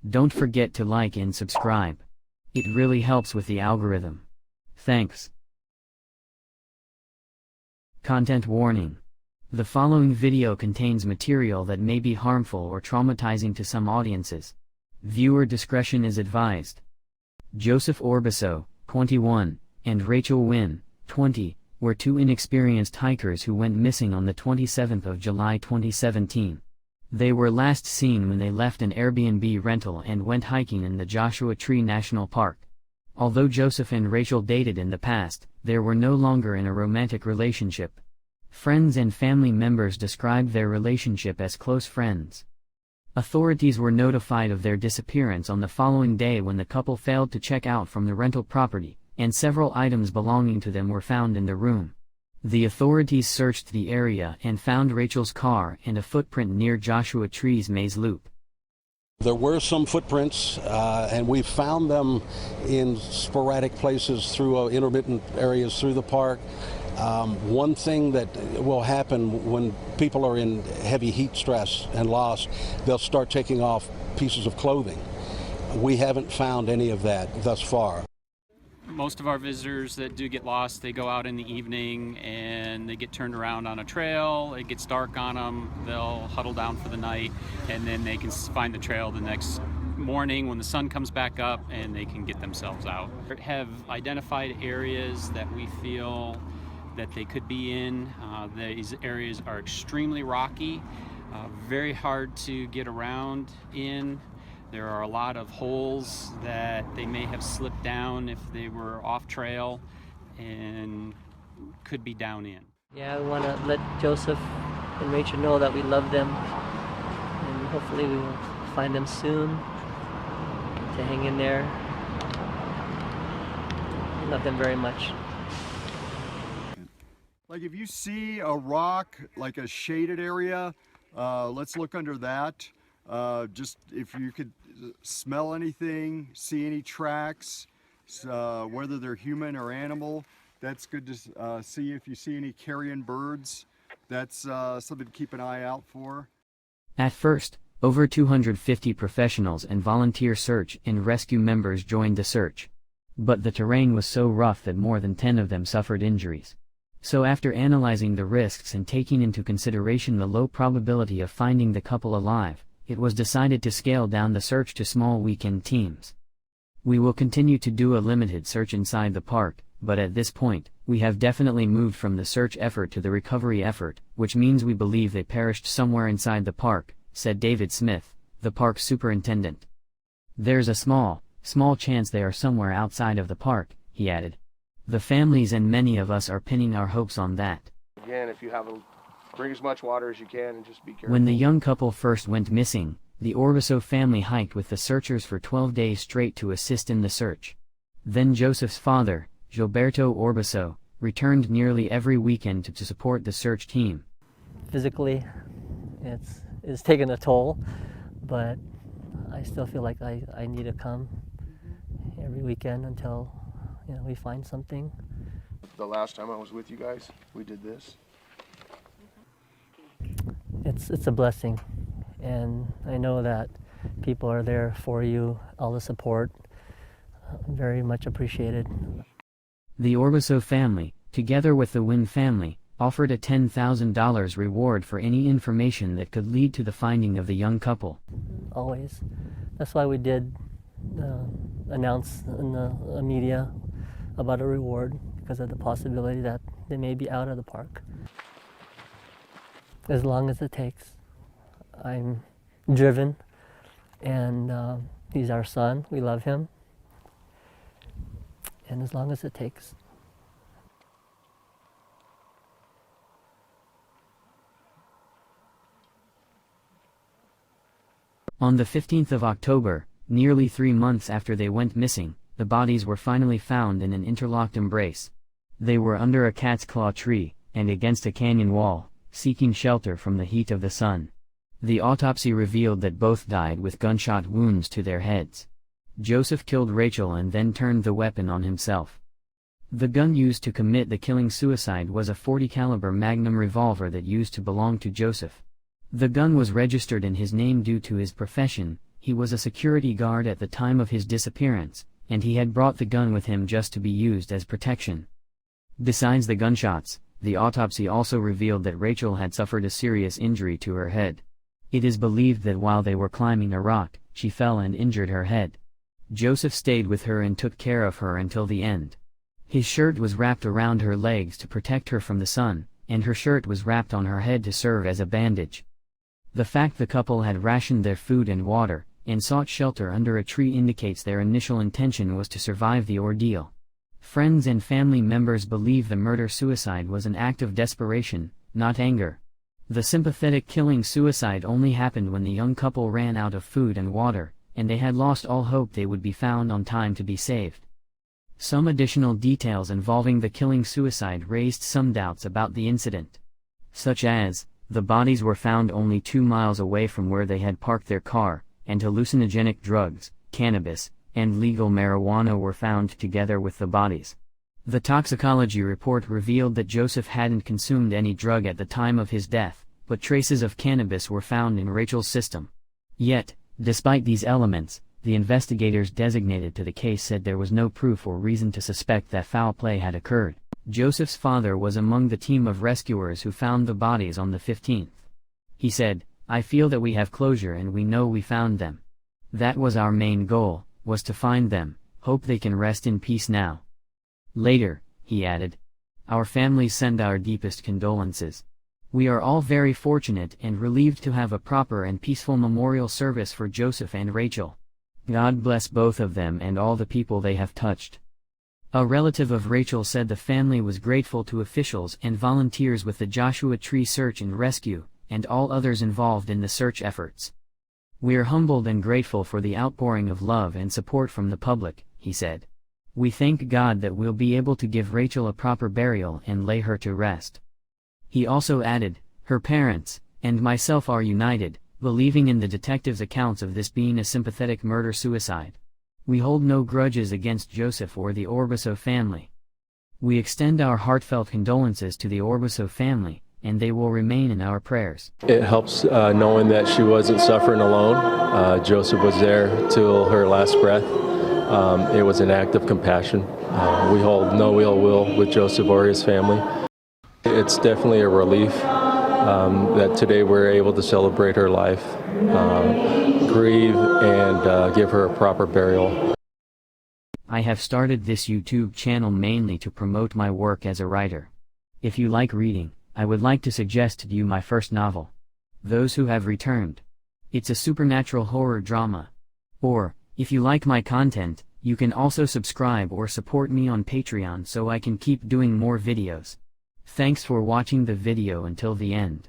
Don't forget to like and subscribe. It really helps with the algorithm. Thanks. Content warning. The following video contains material that may be harmful or traumatizing to some audiences. Viewer discretion is advised. Joseph Orbeso, 21, and Rachel Nguyen, 20, were two inexperienced hikers who went missing on the 27th of July 2017. They were last seen when they left an Airbnb rental and went hiking in the Joshua Tree National Park. Although Joseph and Rachel dated in the past, they were no longer in a romantic relationship. Friends and family members described their relationship as close friends. Authorities were notified of their disappearance on the following day when the couple failed to check out from the rental property, and several items belonging to them were found in the room. The authorities searched the area and found Rachel's car and a footprint near Joshua Tree's maze loop. There were some footprints, and we found them in sporadic places through intermittent areas through the park. One thing that will happen when people are in heavy heat stress and lost, they'll start taking off pieces of clothing. We haven't found any of that thus far. Most of our visitors that do get lost, they go out in the evening and they get turned around on a trail. It gets dark on them. They'll huddle down for the night, and then they can find the trail the next morning when the sun comes back up, and they can get themselves out. We have identified areas that we feel that they could be in. These areas are extremely rocky, very hard to get around in. There are a lot of holes that they may have slipped down if they were off trail and could be down in. Yeah, we want to let Joseph and Rachel know that we love them, and hopefully we will find them soon. To hang in there. We love them very much. Like if you see a rock, like a shaded area, let's look under that. Just if you could smell anything, see any tracks, whether they're human or animal, that's good to see. If you see any carrion birds, that's something to keep an eye out for. At first, over 250 professionals and volunteer search and rescue members joined the search. But the terrain was so rough that more than 10 of them suffered injuries. So after analyzing the risks and taking into consideration the low probability of finding the couple alive, it was decided to scale down the search to small weekend teams. We will continue to do a limited search inside the park, but at this point, we have definitely moved from the search effort to the recovery effort, which means we believe they perished somewhere inside the park, said David Smith, the park superintendent. There's a small chance they are somewhere outside of the park, he added. The families and many of us are pinning our hopes on that. Again, if you have bring as much water as you can and just be careful. When the young couple first went missing, the Orbeso family hiked with the searchers for 12 days straight to assist in the search. Then Joseph's father, Gilberto Orbeso, returned nearly every weekend to support the search team. Physically, it's taken a toll, but I still feel like I need to come every weekend until we find something. The last time I was with you guys, we did this. It's a blessing, and I know that people are there for you, all the support, very much appreciated. The Orbeso family, together with the Nguyen family, offered a $10,000 reward for any information that could lead to the finding of the young couple. Always. That's why we did announce in the media about a reward, because of the possibility that they may be out of the park. As long as it takes. I'm driven, and he's our son. We love him. And as long as it takes. On the 15th of October, nearly 3 months after they went missing, the bodies were finally found in an interlocked embrace. They were under a cat's claw tree, and against a canyon wall, seeking shelter from the heat of the sun. The autopsy revealed that both died with gunshot wounds to their heads. Joseph killed Rachel and then turned the weapon on himself. The gun used to commit the killing suicide was a .40 caliber Magnum revolver that used to belong to Joseph. The gun was registered in his name due to his profession, He was a security guard at the time of his disappearance, and he had brought the gun with him just to be used as protection. Besides the gunshots, the autopsy also revealed that Rachel had suffered a serious injury to her head. It is believed that while they were climbing a rock, she fell and injured her head. Joseph stayed with her and took care of her until the end. His shirt was wrapped around her legs to protect her from the sun, and her shirt was wrapped on her head to serve as a bandage. The fact the couple had rationed their food and water, and sought shelter under a tree indicates their initial intention was to survive the ordeal. Friends and family members believe the murder-suicide was an act of desperation, not anger. The sympathetic killing-suicide only happened when the young couple ran out of food and water, and they had lost all hope they would be found on time to be saved. Some additional details involving the killing-suicide raised some doubts about the incident. Such as, the bodies were found only 2 miles away from where they had parked their car, and hallucinogenic drugs, cannabis, and legal marijuana were found together with the bodies. The toxicology report revealed that Joseph hadn't consumed any drug at the time of his death, but traces of cannabis were found in Rachel's system. Yet, despite these elements, the investigators designated to the case said there was no proof or reason to suspect that foul play had occurred. Joseph's father was among the team of rescuers who found the bodies on the 15th. He said, "I feel that we have closure and we know we found them. That was our main goal, was to find them, hope they can rest in peace now." Later, he added, "Our families send our deepest condolences. We are all very fortunate and relieved to have a proper and peaceful memorial service for Joseph and Rachel. God bless both of them and all the people they have touched." A relative of Rachel said the family was grateful to officials and volunteers with the Joshua Tree Search and Rescue, and all others involved in the search efforts. "We are humbled and grateful for the outpouring of love and support from the public," he said. "We thank God that we'll be able to give Rachel a proper burial and lay her to rest." He also added, "Her parents, and myself are united, believing in the detective's accounts of this being a sympathetic murder-suicide. We hold no grudges against Joseph or the Orbeso family. We extend our heartfelt condolences to the Orbeso family, and they will remain in our prayers." It helps knowing that she wasn't suffering alone. Joseph was there till her last breath. It was an act of compassion. We hold no ill will with Joseph or his family. It's definitely a relief that today we're able to celebrate her life, grieve, and give her a proper burial. I have started this YouTube channel mainly to promote my work as a writer. If you like reading, I would like to suggest to you my first novel, Those Who Have Returned. It's a supernatural horror drama. Or, if you like my content, you can also subscribe or support me on Patreon so I can keep doing more videos. Thanks for watching the video until the end.